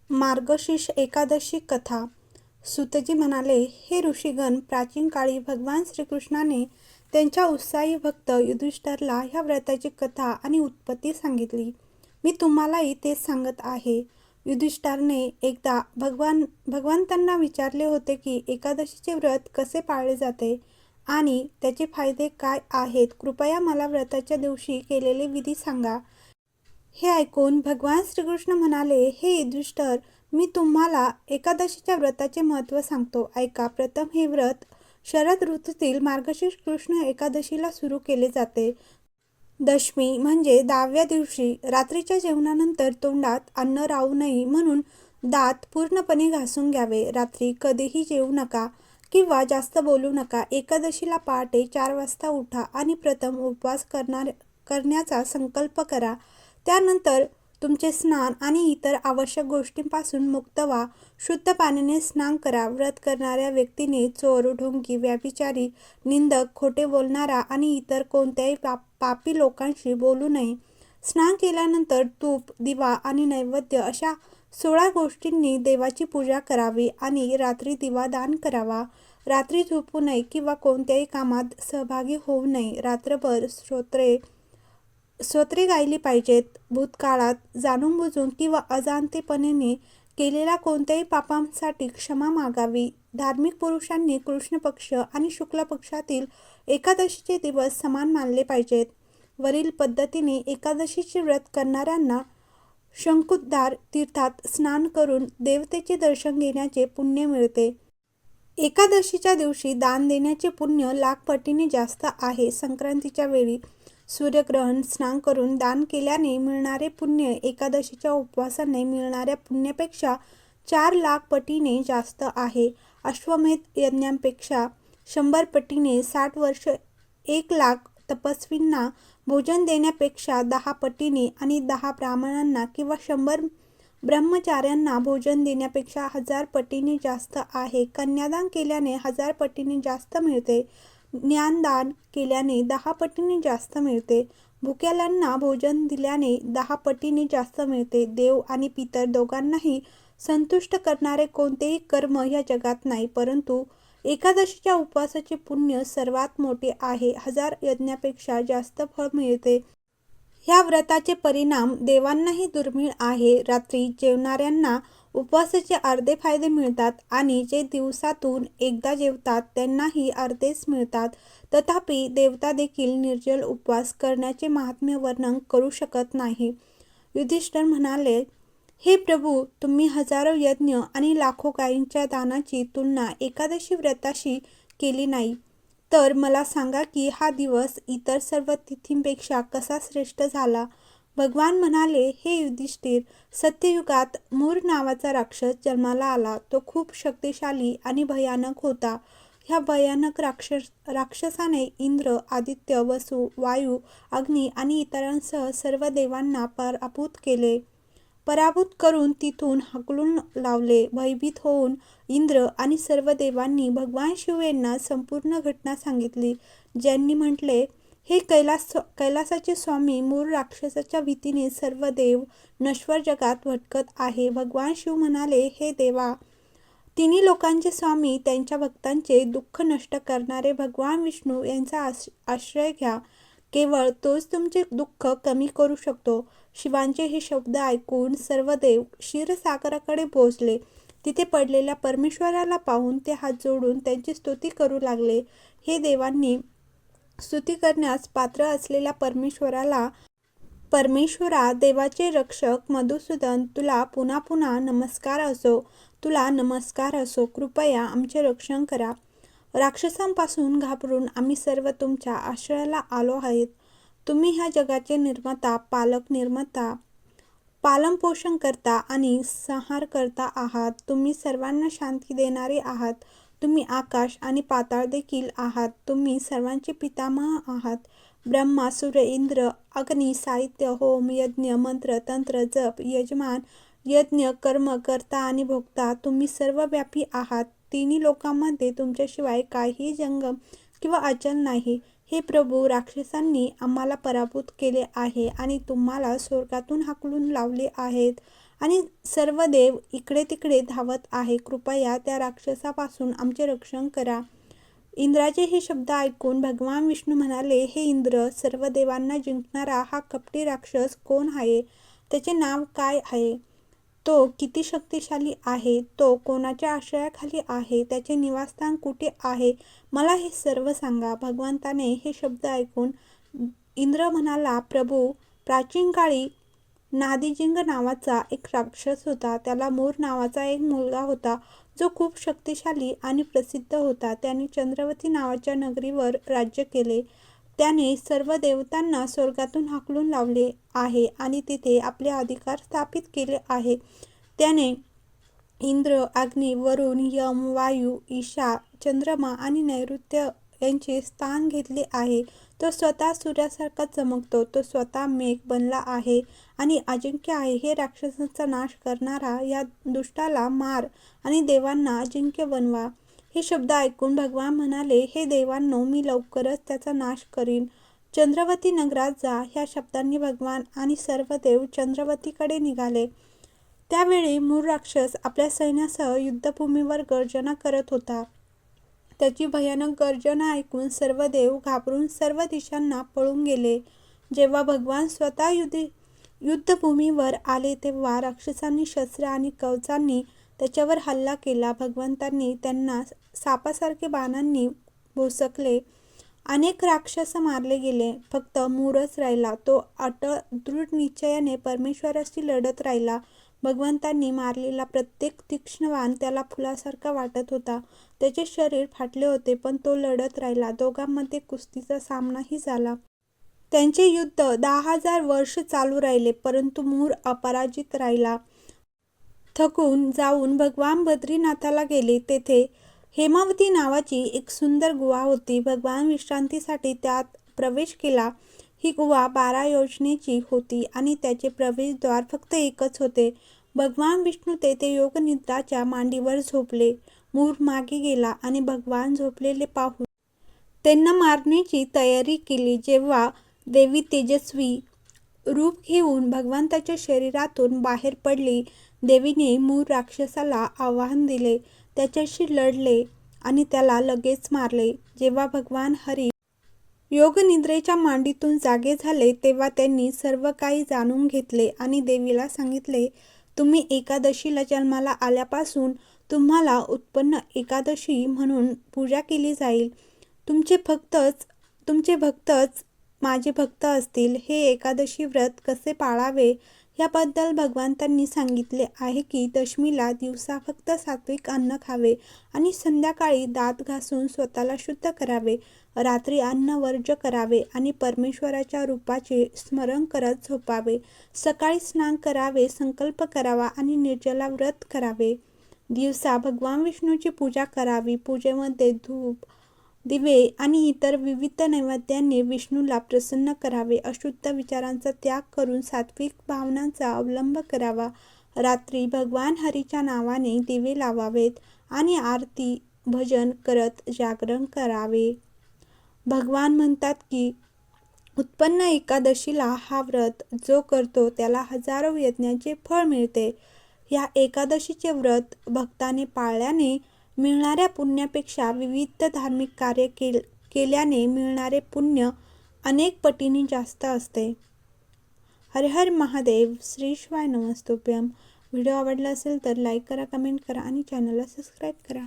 मार्गशीर्ष एकादशी कथा. सूतजी म्हणाले, हे ऋषीगण, प्राचीन काळी भगवान श्रीकृष्णाने त्यांच्या उत्साही भक्त युधिष्ठिरला ह्या व्रताची कथा आणि उत्पत्ती सांगितली. मी तुम्हालाही तेच सांगत आहे. युधिष्ठिरने एकदा भगवंतांना विचारले होते की एकादशीचे व्रत कसे पाळले जाते आणि त्याचे फायदे काय आहेत. कृपया मला व्रताच्या दिवशी केलेले विधी सांगा. हे ऐकून भगवान श्रीकृष्ण म्हणाले, हे युधिष्ठिर, मी तुम्हाला एकादशीच्या व्रताचे महत्त्व सांगतो, ऐका. प्रथम हे व्रत शरद ऋतूतील मार्गशीर्ष कृष्ण एकादशीला सुरू केले जाते. दशमी म्हणजे 10व्या दिवशी. रात्रीच्या जेवणानंतर तोंडात अन्न राहू नये म्हणून दात पूर्णपणे घासून घ्यावे. रात्री कधीही जेवू नका किंवा जास्त बोलू नका. एकादशीला पहाटे 4 वाजता उठा आणि प्रथम उपवास करण्याचा संकल्प करा. त्यानंतर तुमचे स्नान आणि इतर आवश्यक गोष्टींपासून मुक्त व्हा. शुद्ध पाण्याने स्नान करा. व्रत करणाऱ्या व्यक्तीने चोर, ढोंगी, व्यभिचारी, निंदक, खोटे बोलणारा आणि इतर कोणत्याही पापी लोकांशी बोलू नये. स्नान केल्यानंतर तूप, दिवा आणि नैवेद्य अशा 16 गोष्टींनी देवाची पूजा करावी आणि रात्री दिवादान करावा. रात्री झोपू नये किंवा कोणत्याही कामात सहभागी होऊ नये. रात्रभर स्तोत्रे गायली पाहिजेत. भूतकाळात जाणून-बुजून किंवा अजाणतेपणाने केलेल्या कोणत्याही पापांसाठी क्षमा मागावी. धार्मिक पुरुषांनी कृष्ण पक्ष आणि शुक्ल पक्षातील एकादशीचे दिवस समान मानले पाहिजेत. वरील पद्धतीने एकादशीचे व्रत करणाऱ्यांना शंकुद्धार तीर्थात स्नान करून देवतेचे दर्शन घेण्याचे पुण्य मिळते. एकादशीच्या दिवशी दान देण्याचे पुण्य लाख पटीने जास्त आहे. संक्रांतीच्या वेळी सूर्यग्रहण स्नान करून दान केल्याने मिळणारे पुण्य एकादशीच्या उपवासाने मिळणाऱ्या पुण्यापेक्षा 4 लाख पटीने जास्त आहे. अश्वमेध यज्ञापेक्षा 100 पटीने. 60 वर्ष 1 लाख तपस्वींना भोजन देण्यापेक्षा 10 पटीने आणि 10 ब्राह्मणांना किंवा 100 ब्रह्मचार्यांना भोजन देण्यापेक्षा 1000 पटीने जास्त आहे. कन्यादान केल्याने 1000 पटीने जास्त मिळते. ज्ञानदान केल्याने 10 पटीने जास्त मिळते. भुक्यालांना भोजन दिल्याने 10 पटीने जास्त मिळते. देव आणि पितर दोघांनाही संतुष्ट करणारे कोणतेही कर्म या जगात नाही, परंतु एकादशीच्या उपवासाचे पुण्य सर्वात मोठे आहे. 1000 यज्ञापेक्षा जास्त फळ मिळते. ह्या व्रताचे परिणाम देवांनाही दुर्मिळ आहे. रात्री जेवणाऱ्यांना उपवासाचे अर्धे फायदे मिळतात आणि जे दिवसातून एकदा जेवतात त्यांनाही अर्धेच मिळतात. तथापि देवता देखील निर्जल उपवास करण्याचे महात्म्य वर्णन करू शकत नाही. युधिष्ठिर म्हणाले, हे प्रभू, तुम्ही हजारो यज्ञ आणि लाखो गायींच्या दानाची तुलना एकादशी व्रताशी केली नाही, तर मला सांगा की हा दिवस इतर सर्व तिथींपेक्षा कसा श्रेष्ठ झाला. भगवान म्हणाले, हे युधिष्ठिर, सत्ययुगात मूर नावाचा राक्षस जन्माला आला. तो खूप शक्तिशाली आणि भयानक होता. ह्या भयानक राक्षसाने इंद्र, आदित्य, वसु, वायू, अग्नी आणि इतरांसह सर्व देवांना पराभूत करून तिथून हाकलून लावले. भयभीत होऊन इंद्र आणि सर्व देवांनी भगवान शिव यांना संपूर्ण घटना सांगितली. ज्यांनी म्हटले, हे कैलासाचे स्वामी, मूळ राक्षसाच्या भीतीने सर्व देव नश्वर जगात भटकत आहे. भगवान शिव म्हणाले, हे देवा, तिन्ही लोकांचे स्वामी, त्यांच्या भक्तांचे दुःख नष्ट करणारे भगवान विष्णू यांचा आश्रय घ्या. केवळ तोच तुमचे दुःख कमी करू शकतो. शिवांचे हे शब्द ऐकून सर्व देव क्षीरसागराकडे पोहोचले. तिथे पडलेल्या परमेश्वराला पाहून ते हात जोडून त्यांची स्तुती करू लागले. हे देवांनी स्तुती करण्यास पात्र असलेल्या परमेश्वरा, देवाचे रक्षक मधुसूदन, तुला पुन्हा पुन्हा नमस्कार असो. तुला नमस्कार असो. कृपया आमचे रक्षण करा. राक्षसांपासून घाबरून आम्ही सर्व तुमच्या आश्रयाला आलो आहोत. तुम्ही ह्या जगाचे निर्माता, पालनपोषण करता आणि संहार करता आहात. तुम्ही सर्वांना शांती देणारे आहात. तुम्ही आकाश आणि पाताळ देखील आहात. तुम्ही सर्वांचे पितामह आहात. ब्रह्मा, सूर्य, इंद्र, अग्नी, साहित्य, होम, यज्ञ, मंत्र, तंत्र, जप, यजमान, यज्ञ, कर्म, कर्ता आणि भोक्ता. तुम्ही सर्वव्यापी आहात. तिन्ही लोकांमध्ये तुमच्याशिवाय काहीही जंगम किंवा अचल नाही. हे प्रभू, राक्षसांनी आम्हाला पराभूत केले आहे आणि तुम्हाला स्वर्गातून हाकलून लावले आहेत आणि सर्व देव इकडे तिकडे धावत आहे. कृपया त्या राक्षसापासून आमचे रक्षण करा. इंद्राचे हे शब्द ऐकून भगवान विष्णू म्हणाले, हे इंद्र, सर्व देवांना जिंकणारा हा कपटी राक्षस कोण आहे? त्याचे नाव काय आहे? तो किती शक्तिशाली आहे? तो कोणाच्या आश्रयाखाली आहे? त्याचे निवासस्थान कुठे आहे? मला हे सर्व सांगा. भगवंताने हे शब्द ऐकून इंद्र म्हणाला, प्रभू, प्राचीन काळी नादिजिंग नावाचा एक राक्षस होता. त्याला मूर नावाचा एक मुलगा होता, जो खूप शक्तिशाली आणि प्रसिद्ध होता. त्याने चंद्रवती नावाच्या नगरीवर राज्य केले. त्याने सर्व देवतांना स्वर्गातून हाकलून लावले आहे आणि तिथे आपले अधिकार स्थापित केले आहे. त्याने इंद्र, अग्नी, वरुण, यम, वायू, ईशा, चंद्रमा आणि नैऋत्य यांचे स्थान घेतले आहे. तो स्वतः सूर्यासारखा चमकतो. तो स्वतः मेघ बनला आहे आणि अजिंक्य आहे. हे राक्षसांचा नाश करणारा या दुष्टाला मार आणि देवांना अजिंक्य बनवा. हे शब्द ऐकून भगवान म्हणाले, हे देवांनो, मी लवकरच त्याचा नाश करीन. चंद्रवती नगरात जा. ह्या शब्दांनी भगवान आणि सर्व देव चंद्रवतीकडे निघाले. त्यावेळी मूर राक्षस आपल्या सैन्यासह युद्धभूमीवर गर्जना करत होता. त्याची भयानक गर्जना ऐकून सर्व देव घाबरून सर्व दिशांना पळून गेले. जेव्हा भगवान स्वतः युद्धभूमीवर आले तेव्हा राक्षसांनी शस्त्र आणि कवचांनी त्याच्यावर हल्ला केला. भगवंतांनी त्यांना सापासारखे बाणांनी भोसकले. अनेक राक्षस मारले गेले. फक्त मूरच राहिला. तो अटळ दृढ निश्चयाने परमेश्वराशी लढत राहिला. भगवंतांनी मारलेला प्रत्येक तीक्ष्ण बाण त्याला फुलासारखा वाटत होता. त्याचे शरीर फाटले होते, पण तो लढत राहिला. दोघांमध्ये कुस्तीचा सामनाही झाला. त्यांचे युद्ध 10,000 वर्ष चालू राहिले, परंतु मूर अपराजित राहिला. थकून जाऊन भगवान बद्रीनाथाला गेले. तेथे हेमावती नावाची एक सुंदर गुहा होती. भगवान विश्रांतीसाठी त्यात प्रवेश केला. ही गुहा 12 योजनेची होती आणि त्याचे प्रवेशद्वार फक्त एकच होते. भगवान विष्णू तेथे योगनिद्राच्या मांडीवर झोपले. मूर मागे गेला आणि भगवान झोपलेले पाहून त्यांना मारण्याची तयारी केली. जेव्हा देवी तेजस्वी रूप घेऊन भगवंताच्या शरीरातून बाहेर पडली, देवीने मूर राक्षसाला आव्हान दिले, त्याच्याशी लढले आणि त्याला लगेच मारले. जेव्हा भगवान हरी योगनिद्रेच्या मांडीतून जागे झाले तेव्हा त्यांनी सर्व काही जाणून घेतले आणि देवीला सांगितले, तुम्ही एकादशीला जन्माला आल्यापासून तुम्हाला उत्पन्न एकादशी म्हणून पूजा केली जाईल. तुमचे भक्तच माझे भक्त असतील. हे एकादशी व्रत कसे पाळावे याबद्दल भगवंतांनी सांगितले आहे की दशमीला दिवसा फक्त सात्विक अन्न खावे आणि संध्याकाळी दात घासून स्वतःला शुद्ध करावे. रात्री अन्न वर्ज्य करावे आणि परमेश्वराच्या रूपाचे स्मरण करत झोपावे. सकाळी स्नान करावे, संकल्प करावा आणि निर्जला व्रत करावे. दिवसा भगवान विष्णूची पूजा करावी. पूजेमध्ये धूप, दिवे आणि इतर विविध नैवेद्यांनी विष्णूला प्रसन्न करावे. अशुद्ध विचारांचा त्याग करून सात्विक भावनांचा अवलंब करावा. रात्री भगवान हरीच्या नावाने दिवे लावावेत आणि आरती भजन करत जागरण करावे. भगवान म्हणतात की उत्पन्न एकादशीला हा व्रत जो करतो त्याला हजारो यज्ञाचे फळ मिळते. या एकादशीचे व्रत भक्ताने पाळल्याने मिळणाऱ्या पुण्यापेक्षा विविध धार्मिक कार्य केल्याने मिळणारे पुण्य अनेक पटीने जास्त असते. हर हर महादेव. श्री शिवाय नमस्तुभ्यम. व्हिडिओ आवडला असेल तर लाईक करा, कमेंट करा आणि चॅनलला सबस्क्राईब करा.